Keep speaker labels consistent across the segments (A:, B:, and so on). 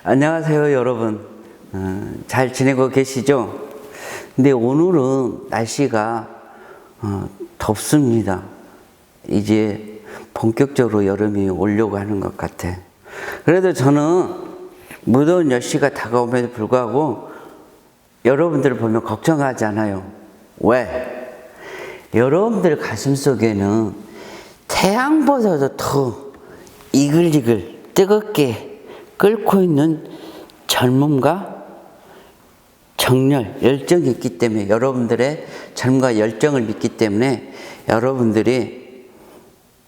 A: 안녕하세요, 여러분. 잘 지내고 계시죠? 근데 오늘은 날씨가 덥습니다. 이제 본격적으로 여름이 오려고 하는 것 같아. 그래도 저는 무더운 날씨가 다가옴에도 불구하고 여러분들을 보면 걱정하지 않아요. 왜? 여러분들 가슴 속에는 태양보다도 더 이글이글 뜨겁게 끓고 있는 젊음과 정열, 열정이 있기 때문에, 여러분들의 젊음과 열정을 믿기 때문에 여러분들이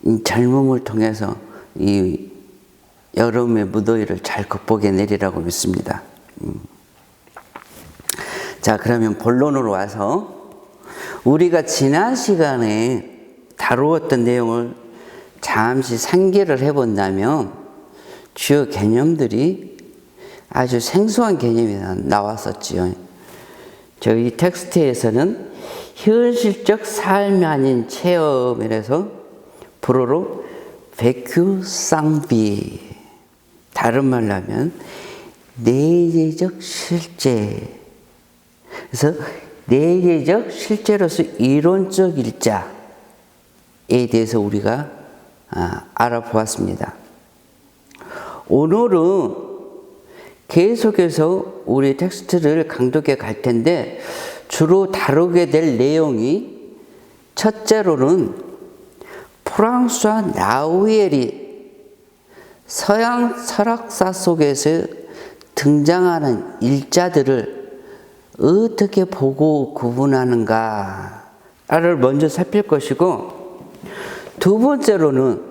A: 이 젊음을 통해서 이 여름의 무더위를 잘 극복해 내리라고 믿습니다. 자, 그러면 본론으로 와서 우리가 지난 시간에 다루었던 내용을 잠시 상기를 해본다면 주요 개념들이 아주 생소한 개념이 나왔었지요. 저희 텍스트에서는 현실적 삶이 아닌 체험이라서 불어로 vécu sans vie, 다른 말로 하면 내재적 실제. 그래서 내재적 실제로서 이론적 일자에 대해서 우리가 알아보았습니다. 오늘은 계속해서 우리 텍스트를 강독해 갈 텐데 주로 다루게 될 내용이 첫째로는 프랑스와 나우엘이 서양 철학사 속에서 등장하는 일자들을 어떻게 보고 구분하는가를 먼저 살필 것이고, 두 번째로는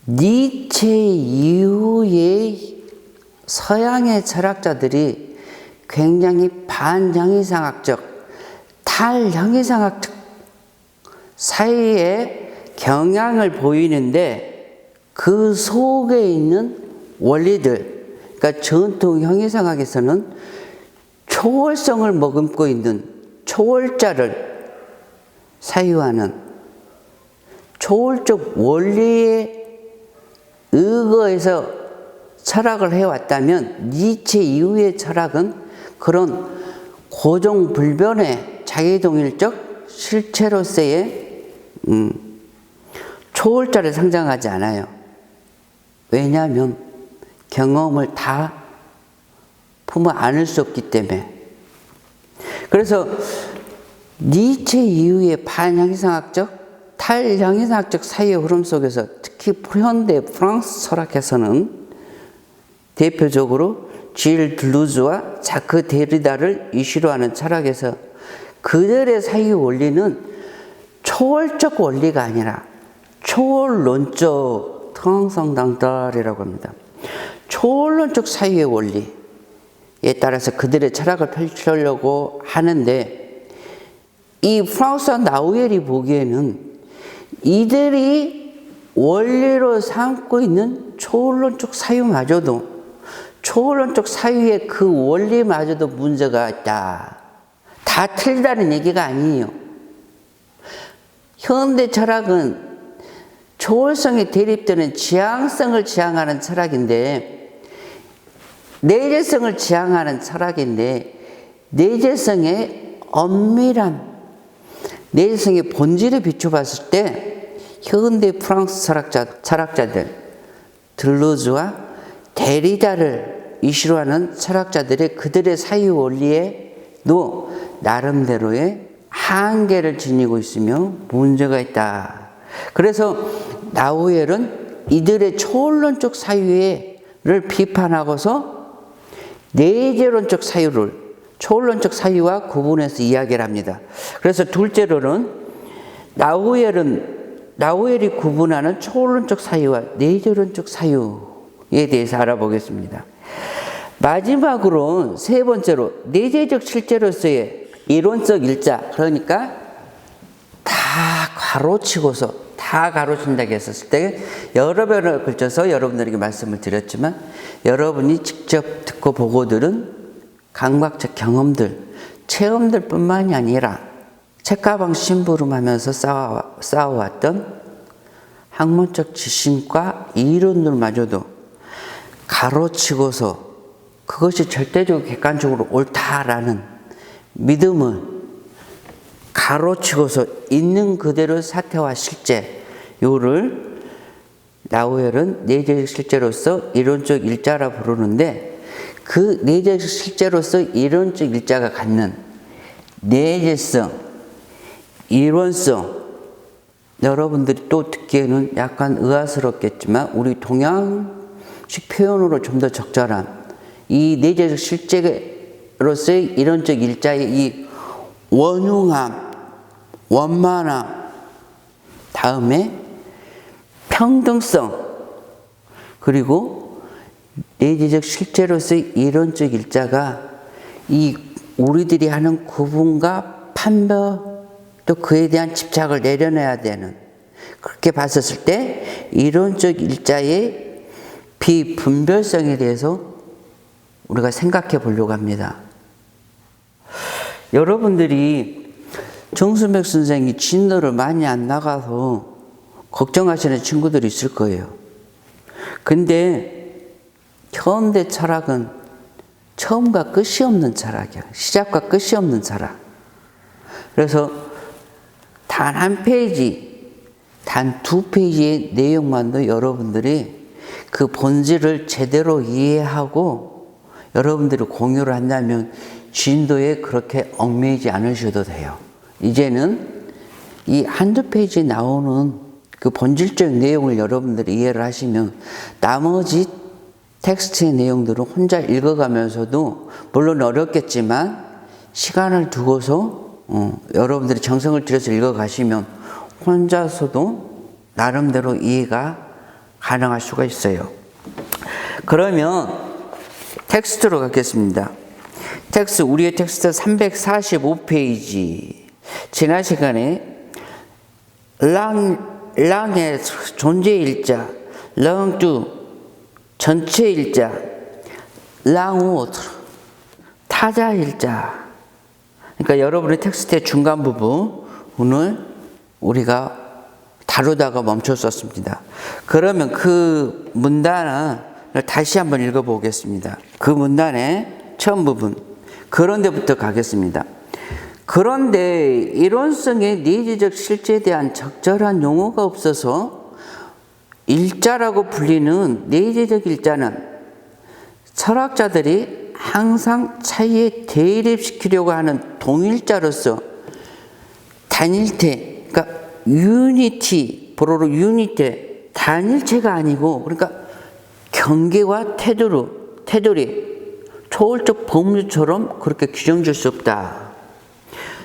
A: 니체 이후의 서양의 철학자들이 굉장히 반형이상학적, 탈형이상학적 사이에 경향을 보이는데 그 속에 있는 원리들, 그러니까 전통 형이상학에서는 초월성을 머금고 있는 초월자를 사유하는 초월적 원리에 의거해서 철학을 해왔다면, 니체 이후의 철학은 그런 고정불변의 자기동일적 실체로서의 초월자를 상징하지 않아요. 왜냐하면 경험을 다 품어 안을 수 없기 때문에. 그래서 니체 이후의 반형이상학적, 탈형이상학적 사유의 흐름 속에서 특히 현대 프랑스 철학에서는 대표적으로 질 델루즈와 자크 데리다를 이슈로 하는 철학에서 그들의 사유 원리는 초월적 원리가 아니라 초월론적 트랑성당달이라고 합니다. 초월론적 사유의 원리에 따라서 그들의 철학을 펼치려고 하는데, 이 프랑스와 나우엘이 보기에는 이들이 원리로 삼고 있는 초월론적 사유마저도, 초월론적 사유의 그 원리마저도 문제가 있다. 다 틀리다는 얘기가 아니에요. 현대 철학은 초월성이 대립되는 지향성을 지향하는 철학인데, 내재성을 지향하는 철학인데, 내재성의 엄밀한, 내재성의 본질에 비춰봤을 때 현대 프랑스 철학자들 델루즈와 데리다를 이슈로 하는 철학자들의 그들의 사유 원리에도 나름대로의 한계를 지니고 있으며 문제가 있다. 그래서 나우엘은 이들의 초월론적 사유를 비판하고서 내재론적 사유를 초월론적 사유와 구분해서 이야기를 합니다. 그래서 둘째로는 나우엘이 구분하는 초월론적 사유와 내재론적 사유에 대해서 알아보겠습니다. 마지막으로 세 번째로 내재적 실제로서의 이론적 일자, 그러니까 다 가로친다고 했었을 때 여러 번을 걸쳐서 여러분들에게 말씀을 드렸지만, 여러분이 직접 듣고 보고 들은 감각적 경험들, 체험들 뿐만이 아니라 책가방 심부름하면서 쌓아왔던 학문적 지식과 이론들마저도 가로치고서 그것이 절대적으로 객관적으로 옳다라는 믿음을 가로치고서 있는 그대로 사태와 실제 요를 라우엘은 내재적 실제로서 이론적 일자라 부르는데, 그 내재적 실제로서 이론적 일자가 갖는 내재성, 이론성, 여러분들이 또 듣기에는 약간 의아스럽겠지만 우리 동양식 표현으로 좀 더 적절한 이 내재적 실제로서의 이론적 일자의 이 원흉함, 원만함, 다음에 평등성, 그리고 내재적 실제로서의 이론적 일자가 이 우리들이 하는 구분과 판별, 또 그에 대한 집착을 내려놔야 되는, 그렇게 봤었을 때 이론적 일자의 비분별성에 대해서 우리가 생각해 보려고 합니다. 여러분들이 정수맥 선생이 진도를 많이 안 나가서 걱정하시는 친구들이 있을 거예요. 근데 현대 철학은 처음과 끝이 없는 철학이야. 시작과 끝이 없는 철학. 그래서 단 한 페이지, 단 두 페이지의 내용만도 여러분들이 그 본질을 제대로 이해하고 여러분들이 공유를 한다면 진도에 그렇게 얽매이지 않으셔도 돼요. 이제는 이 한두 페이지에 나오는 그 본질적인 내용을 여러분들이 이해를 하시면 나머지 텍스트의 내용들은 혼자 읽어가면서도 물론 어렵겠지만 시간을 두고서 여러분들이 정성을 들여서 읽어가시면 혼자서도 나름대로 이해가 가능할 수가 있어요. 그러면 텍스트로 가겠습니다. 우리의 텍스트 345페이지. 지난 시간에 랑의 존재 일자, 랑두 전체 일자, 랑우 타자 일자. 그러니까 여러분의 텍스트의 중간 부분을 우리가 다루다가 멈췄었습니다. 그러면 그 문단을 다시 한번 읽어보겠습니다. 그 문단의 처음 부분, 그런데부터 가겠습니다. 그런데 이론성의 내재적 실제에 대한 적절한 용어가 없어서 일자라고 불리는 내재적 일자는 철학자들이 항상 차이에 대립시키려고 하는 동일자로서 단일체, 그러니까 유니티, 보로로 유니티, 단일체가 아니고, 그러니까 경계와 테두리, 초월적 범주처럼 그렇게 규정질 수 없다.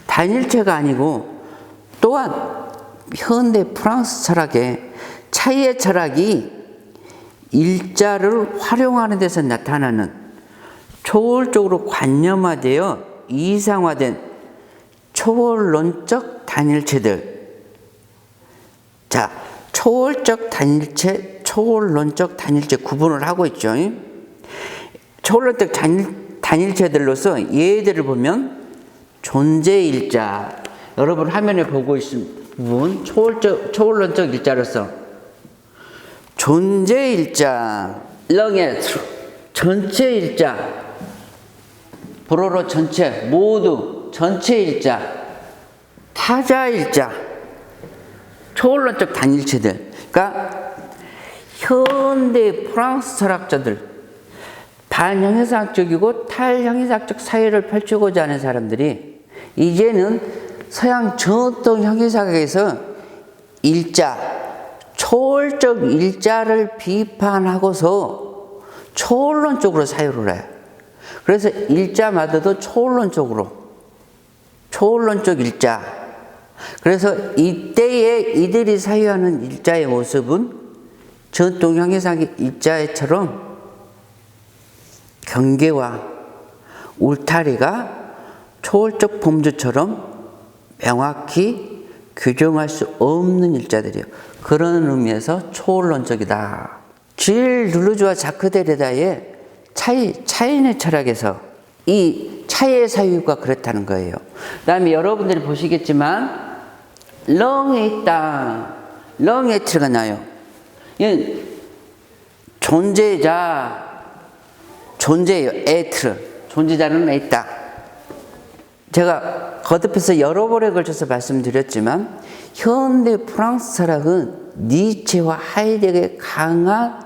A: 단일체가 아니고, 또한 현대 프랑스 철학의 차이의 철학이 일자를 활용하는 데서 나타나는 초월적으로 관념화되어 이상화된 초월론적 단일체들. 자, 초월적 단일체, 초월론적 단일체 구분을 하고 있죠. 초월론적 단일체들로서 예들을 보면 존재일자, 여러분 화면에 보고 있는 부분 초월론적 일자로서 존재일자, 렁의 전체일자, 보로로 전체, 모두 전체일자, 타자일자, 초월론적 단일체들. 그러니까 현대 프랑스 철학자들, 반형이상학적이고 탈형이상학적 사회를 펼치고자 하는 사람들이 이제는 서양 전통 형이상학에서 일자, 초월적 일자를 비판하고서 초월론적으로 사유를 해요. 그래서 일자마다도 초월론적 일자. 그래서 이때에 이들이 사유하는 일자의 모습은 전통 형이상의 일자처럼 경계와 울타리가 초월적 범주처럼 명확히 규정할 수 없는 일자들이에요. 그런 의미에서 초월론적이다. 질 룰루즈와 자크 데르다의 차이의 철학에서 이 차이의 사유가 그렇다는 거예요. 그 다음에 여러분들이 보시겠지만 렁에 있다. 렁에 틀어가 나요. 존재자, 존재예요. 에트르. 존재자는 있다. 제가 거듭해서 여러 번에 걸쳐서 말씀드렸지만 현대 프랑스 철학은 니체와 하이데거의 강한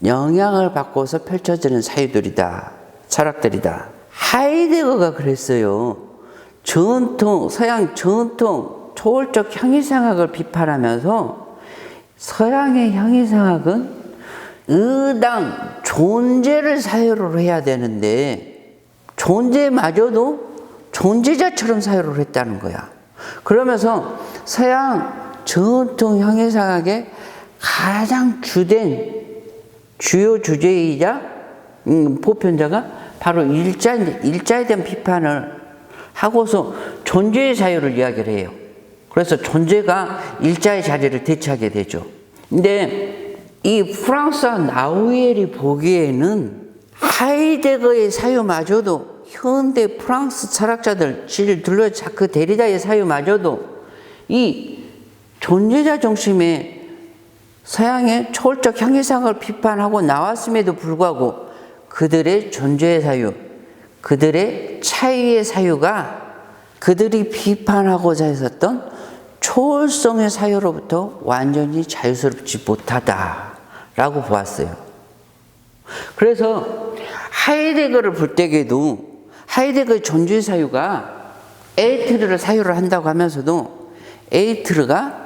A: 영향을 받고서 펼쳐지는 사유들이다. 철학들이다. 하이데거가 그랬어요. 서양 전통 초월적 형이상학을 비판하면서 서양의 형이상학은 의당 존재를 사유로 해야 되는데 존재마저도 존재자처럼 사유를 했다는 거야. 그러면서 서양 전통 형이상학의 가장 주요 주제이자 보편자가 바로 일자에 대한 비판을 하고서 존재의 사유를 이야기를 해요. 그래서 존재가 일자의 자리를 대체하게 되죠. 근데 이 프랑스와 나우엘이 보기에는 하이데거의 사유마저도 현대 프랑스 철학자들 그 데리다의 사유마저도 이 존재자 중심의 서양의 초월적 형이상을 비판하고 나왔음에도 불구하고 그들의 존재의 사유, 그들의 차이의 사유가 그들이 비판하고자 했었던 초월성의 사유로부터 완전히 자유스럽지 못하다라고 보았어요. 그래서 하이데거를 볼 때에도 하이데거의 존재의 사유가 에이트르를 사유를 한다고 하면서도 에이트르가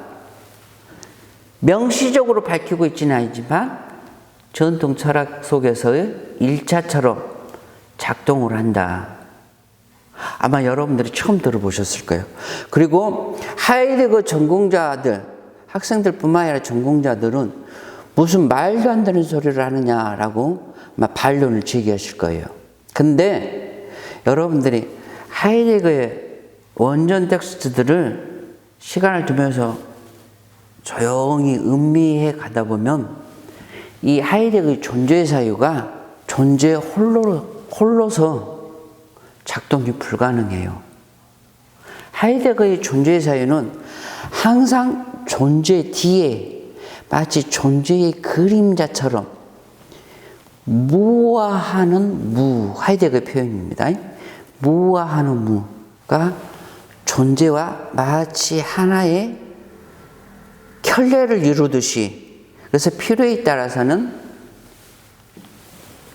A: 명시적으로 밝히고 있지는 아니지만 전통 철학 속에서의 일차처럼 작동을 한다. 아마 여러분들이 처음 들어보셨을 거예요. 그리고 하이데거 전공자들, 학생들뿐만 아니라 전공자들은 무슨 말도 안 되는 소리를 하느냐라고 막 반론을 제기하실 거예요. 근데 여러분들이 하이데거의 원전 텍스트들을 시간을 두면서 조용히 음미해 가다 보면 이 하이데거의 존재의 사유가 존재 홀로서 작동이 불가능해요. 하이데거의 존재의 사유는 항상 존재 뒤에 마치 존재의 그림자처럼 무화하는 하이데거의 표현입니다. 무화하는 무가 존재와 마치 하나의 켤레를 이루듯이, 그래서 필요에 따라서는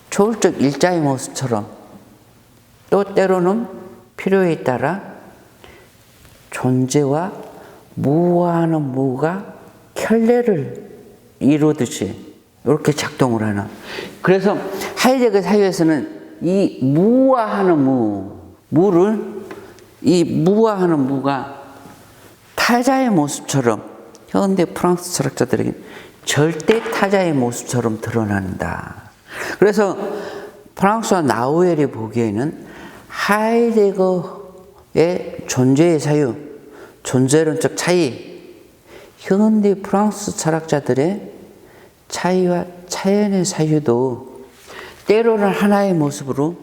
A: 초월적 일자의 모습처럼 또 때로는 필요에 따라 존재와 무화하는 무가 켤레를 이루듯이 이렇게 작동을 하는. 그래서 하이데거 사유에서는 이 무화하는 이 무화하는 무가 타자의 모습처럼 현대 프랑스 철학자들에게 절대 타자의 모습처럼 드러난다. 그래서 프랑스와 나우엘이 보기에는 하이데거의 존재의 사유, 존재론적 차이, 현대 프랑스 철학자들의 차이와 차연의 사유도 때로는 하나의 모습으로,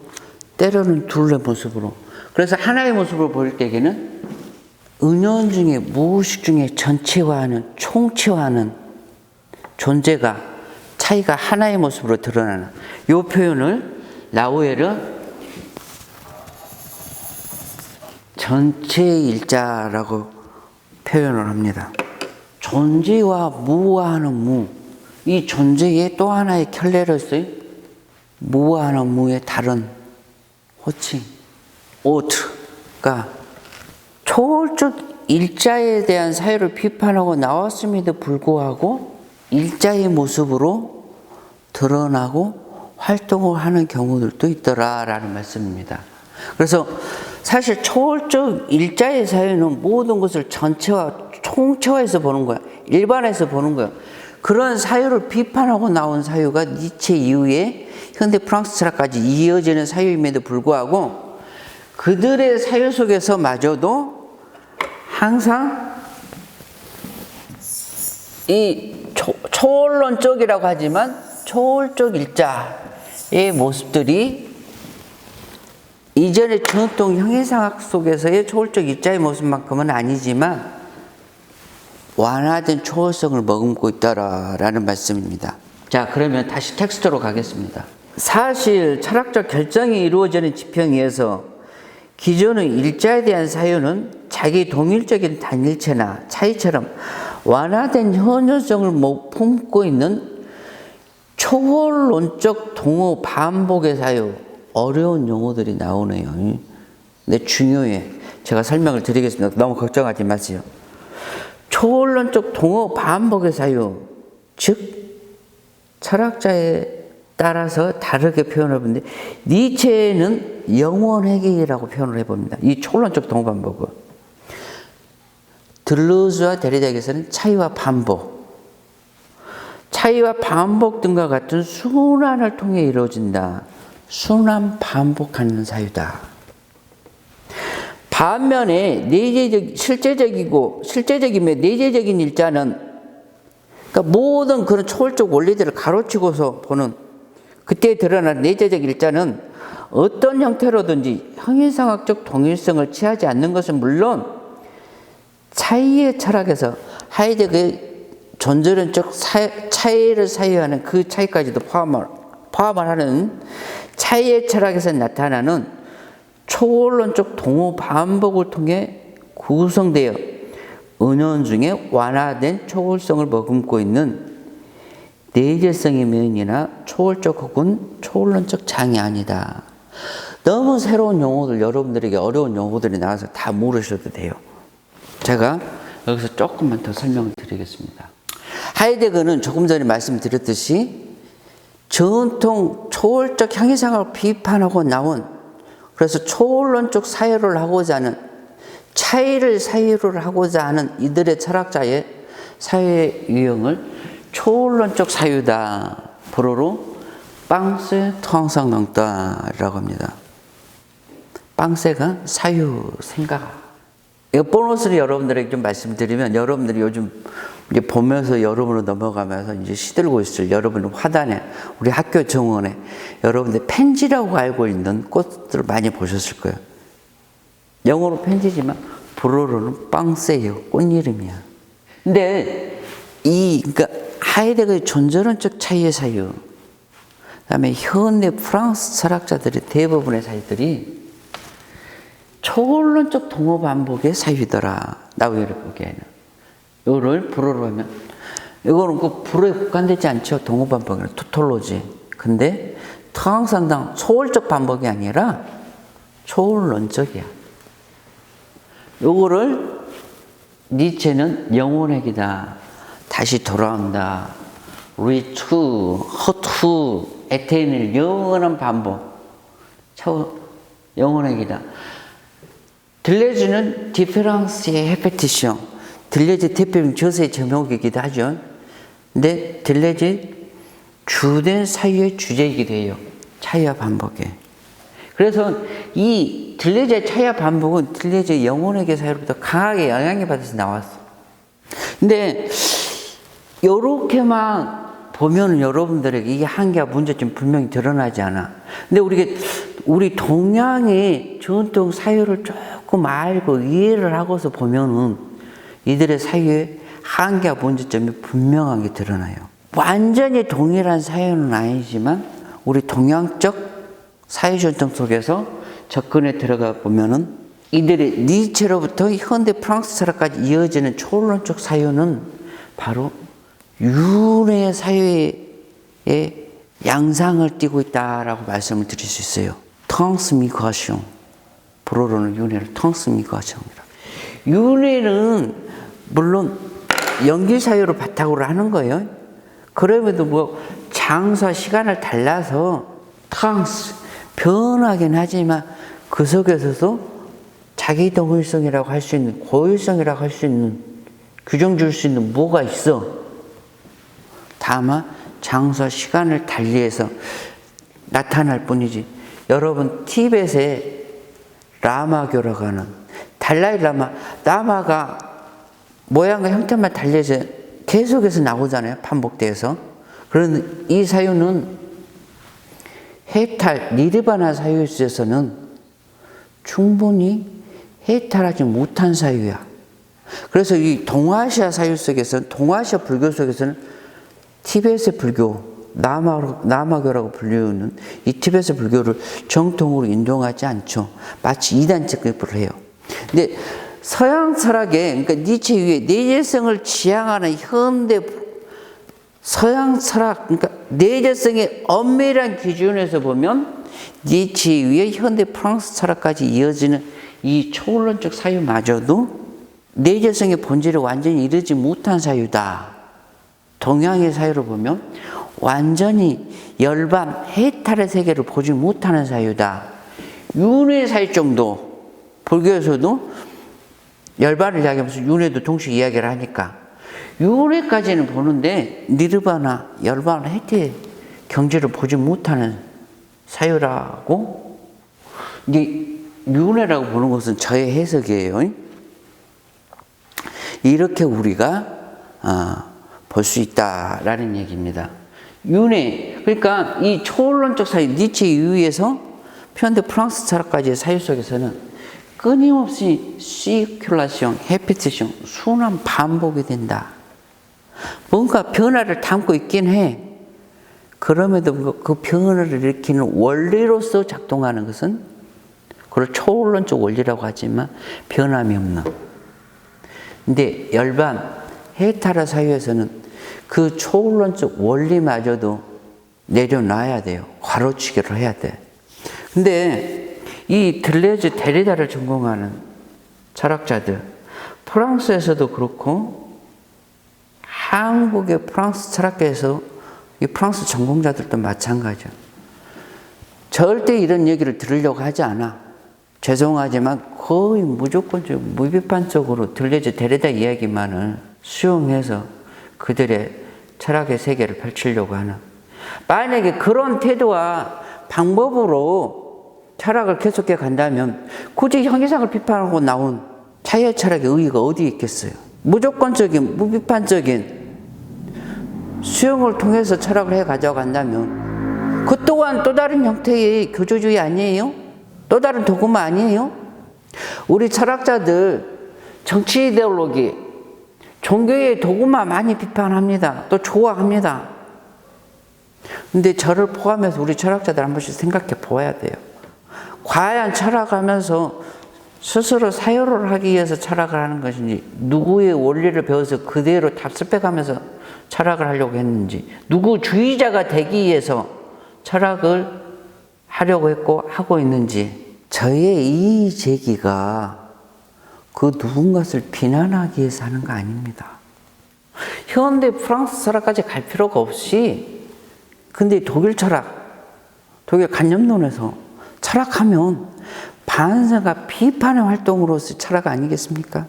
A: 때로는 둘의 모습으로. 그래서 하나의 모습으로 보일 때에는 은연중에 무의식 중에 전체화하는, 총체화하는 존재가, 차이가 하나의 모습으로 드러나는 이 표현을 나우엘은 전체의 일자라고 표현을 합니다. 존재와 무화하는 이 존재의 또 하나의 켤레로서의 무화하는 무의 다른 호칭, 오트가 초월적 일자에 대한 사유를 비판하고 나왔음에도 불구하고 일자의 모습으로 드러나고 활동을 하는 경우들도 있더라라는 말씀입니다. 그래서 사실 초월적 일자의 사유는 모든 것을 전체화, 총체화해서 보는 거야. 일반에서 보는 거야. 그런 사유를 비판하고 나온 사유가 니체 이후에 현대 프랑스 철학까지 이어지는 사유임에도 불구하고 그들의 사유 속에서 마저도 항상 이 초월론적이라고 하지만 초월적 일자의 모습들이 이전의 전통 형이상학 속에서의 초월적 일자의 모습만큼은 아니지만 완화된 초월성을 머금고 있다라는 말씀입니다. 자, 그러면 다시 텍스트로 가겠습니다. 사실 철학적 결정이 이루어지는 지평에 의해서 기존의 일자에 대한 사유는 자기 동일적인 단일체나 차이처럼 완화된 현저성을 품고 있는 초월론적 동호 반복의 사유. 어려운 용어들이 나오네요. 근데 중요해. 제가 설명을 드리겠습니다. 너무 걱정하지 마세요. 초월론적 동호 반복의 사유, 즉 철학자에 따라서 다르게 표현을 해보는데 니체는 영원회귀라고 표현을 해봅니다. 이 초월론적 동호 반복은 들루즈와 데리다에게서는 차이와 반복, 차이와 반복 등과 같은 순환을 통해 이루어진다. 순환 반복하는 사유다. 반면에 실제적이며 내재적인 일자는, 그러니까 모든 그런 초월적 원리들을 가로치고서 보는 그때 드러난 내재적 일자는 어떤 형태로든지 형이상학적 동일성을 취하지 않는 것은 물론 차이의 철학에서 하이데거의 존재론적 차이를 사유하는 그 차이까지도 포함을 하는 차이의 철학에서 나타나는 초월론적 동호 반복을 통해 구성되어 은연중에 완화된 초월성을 머금고 있는 내재성의 면이나 초월적 혹은 초월론적 장이 아니다. 너무 새로운 용어들, 여러분들에게 어려운 용어들이 나와서 다 모르셔도 돼요. 제가 여기서 조금만 더 설명을 드리겠습니다. 하이데거는 조금 전에 말씀드렸듯이 전통 초월적 형이상학을 비판하고 나온, 그래서 초월론적 사유를 하고자 하는, 차이를 사유를 하고자 하는 이들의 철학자의 사유의 유형을 초월론적 사유다. 불어로 빵세 통상강다라고 합니다. 빵세가 사유, 생각. 이거 보너스를 여러분들에게 좀 말씀드리면, 여러분들이 요즘 이제 보면서 여름으로 넘어가면서 이제 시들고 있을 여러분 화단에, 우리 학교 정원에 여러분들 펜지라고 알고 있는 꽃들을 많이 보셨을 거예요. 영어로 펜지지만 불어로는 빵세예요. 꽃 이름이야. 근데 그러니까 하이데거의 존재론적 차이의 사유, 그다음에 현대 프랑스 철학자들의 대부분의 사유들이 초월론적 동호 반복의 사유더라. 나우이를 보기에는. 이거를 불어로 하면, 이거는 그 불어에 국한되지 않죠. 동호 반복은 토톨로지. 근데 특항상당 초월적 반복이 아니라 초월론적이야. 요거를 니체는 영혼핵이다. 다시 돌아온다. 리투, 허투, 에테인을 영원한 반복. 영혼핵이다. 들레즈는 디페랑스의 헤페티션. 들레즈 대표적인 저서의 제목이기도 하죠. 근데 들레즈 주된 사유의 주제이기도 해요. 차이와 반복에. 그래서 이 들레즈의 차이와 반복은 들레즈의 영혼에게 사유로부터 강하게 영향을 받아서 나왔어. 근데 요렇게만 보면 여러분들에게 이게 한계와 문제점 분명히 드러나지 않아. 근데 우리 동양의 전통 사유를 조금 알고 이해를 하고서 보면은 이들의 사유의 한계와 문제점이 분명하게 드러나요. 완전히 동일한 사유는 아니지만 우리 동양적 사유 전통 속에서 접근에 들어가 보면은 이들의 니체로부터 현대 프랑스 철학까지 이어지는 초월론적 사유는 바로 윤회의 사유의 양상을 띠고 있다라고 말씀을 드릴 수 있어요. 텅스미과숑. 불어로는 윤회를 텅스미과숑이라. 윤회는 물론 연기 사유를 바탕으로 하는 거예요. 그럼에도 뭐 장소와 시간을 달라서 텅스 변하긴 하지만 그 속에서도 자기 동일성이라고 할 수 있는, 고일성이라고 할 수 있는, 규정 줄 수 있는 뭐가 있어. 다만 장소와 시간을 달리해서 나타날 뿐이지. 여러분 티벳의 라마교라고 하는 달라이 라마가 모양과 형태만 달리해서 계속해서 나오잖아요. 반복돼서. 그런데 이 사유는 해탈, 니르바나 사유에 있어서는 충분히 해탈하지 못한 사유야. 그래서 이 동아시아 사유 속에서는, 동아시아 불교 속에서는 티베트의 불교, 남아교라고 불리우는 이 티베트 불교를 정통으로 인정하지 않죠. 마치 이단적 급을 해요. 근데 서양 철학에, 그러니까 니체 위에 내재성을 지향하는 현대 서양 철학, 그러니까 내재성의 엄밀한 기준에서 보면 니체 위에 현대 프랑스 철학까지 이어지는 이 초론적 사유마저도 내재성의 본질을 완전히 이루지 못한 사유다. 동양의 사유를 보면 완전히 열반, 해탈의 세계를 보지 못하는 사유다. 윤회 사유 정도, 불교에서도 열반을 이야기하면서 윤회도 동시에 이야기를 하니까 윤회까지는 보는데 니르바나, 열반, 해탈의 경지를 보지 못하는 사유라고. 이제 윤회라고 보는 것은 저의 해석이에요. 이렇게 우리가 볼 수 있다라는 얘기입니다. 윤회, 그러니까 이 초론적 사유, 니체 이후에서 현대 프랑스 철학까지의 사유 속에서는 끊임없이 시큐라시옹, 헤피티숑, 순환 반복이 된다. 뭔가 변화를 담고 있긴 해. 그럼에도 그 변화를 일으키는 원리로서 작동하는 것은 그걸 초론적 원리라고 하지만 변함이 없는. 근데 열반, 해탈의 사유에서는 그 초론적 원리마저도 내려놔야 돼요. 괄호치기를 해야 돼. 근데 이 들레즈 데리다를 전공하는 철학자들, 프랑스에서도 그렇고 한국의 프랑스 철학계에서 이 프랑스 전공자들도 마찬가지야. 절대 이런 얘기를 들으려고 하지 않아. 죄송하지만 거의 무조건적, 무비판적으로 들레즈 데리다 이야기만을 수용해서 그들의 철학의 세계를 펼치려고 하는. 만약에 그런 태도와 방법으로 철학을 계속해 간다면 굳이 형이상을 비판하고 나온 차이의 철학의 의의가 어디에 있겠어요? 무조건적인, 무비판적인 수용을 통해서 철학을 해 가져간다면 그 또한 또 다른 형태의 교조주의 아니에요? 또 다른 도구마 아니에요? 우리 철학자들 정치 이데올로기, 종교의 도구마 많이 비판합니다. 또 좋아합니다. 근데 저를 포함해서 우리 철학자들 한 번씩 생각해 보아야 돼요. 과연 철학하면서 스스로 사유를 하기 위해서 철학을 하는 것인지, 누구의 원리를 배워서 그대로 답습해가면서 철학을 하려고 했는지, 누구 주의자가 되기 위해서 철학을 하려고 했고 하고 있는지. 저의 이 제기가 그 누군가를 비난하기 위해서 하는 거 아닙니다. 현대 프랑스 철학까지 갈 필요가 없이, 근데 독일 철학, 독일 관념론에서 철학하면 반성과 비판의 활동으로서 철학 아니겠습니까?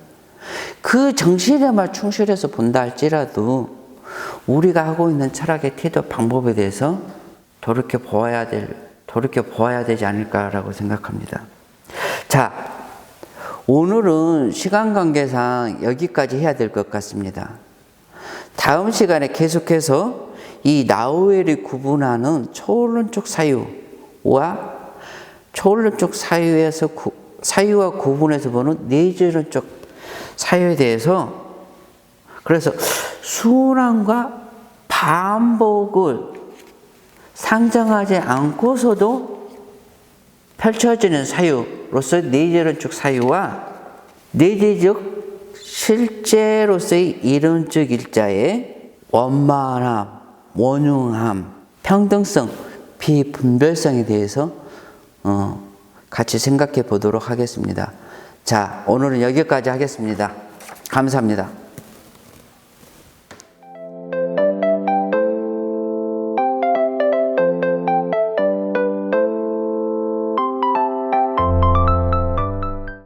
A: 그 정신에만 충실해서 본다 할지라도 우리가 하고 있는 철학의 태도 방법에 대해서 돌이켜 보아야 되지 않을까라고 생각합니다. 자, 오늘은 시간 관계상 여기까지 해야 될 것 같습니다. 다음 시간에 계속해서 이 나우엘이 구분하는 초론적 사유와 초론적 사유와 구분해서 보는 내재론적 사유에 대해서, 그래서 순환과 반복을 상정하지 않고서도 펼쳐지는 사유로서 내재론적 사유와 내재적 실제로서의 이론적 일자의 원만함, 원흉함, 평등성, 비분별성에 대해서 같이 생각해 보도록 하겠습니다. 자, 오늘은 여기까지 하겠습니다. 감사합니다.